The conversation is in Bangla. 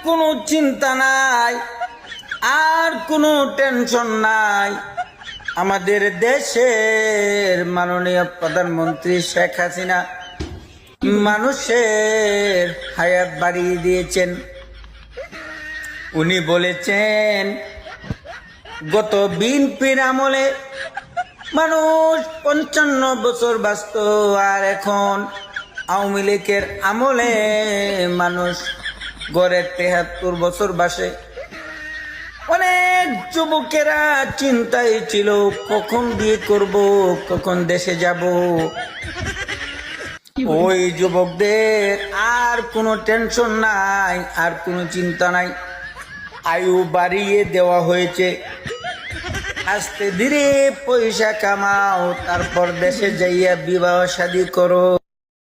কোনো চিন্তা নাই, আর কোনো টেনশন নাই। আমাদের দেশের মাননীয় প্রধানমন্ত্রী শেখ হাসিনা মানুষের হায়াত বাড়িয়ে দিয়েছেন। উনি বলেছেন গত বিএনপির আমলে মানুষ 55 বছর বাঁচত, আর এখন আওয়ামী লীগের আমলে মানুষ গড়ে 73 বছর বাসে। অনেক যুবকেরা চিন্তায় ছিল কখন বিয়ে করব, কখন দেশে যাব। ওই যুবকদের আর কোনো টেনশন নাই, আর কোনো চিন্তা নাই। আয়ু বাড়িয়ে দেওয়া হয়েছে। আস্তে ধীরে পয়সা কামাও, তারপর দেশে যাইয়া বিবাহ শাদী করো।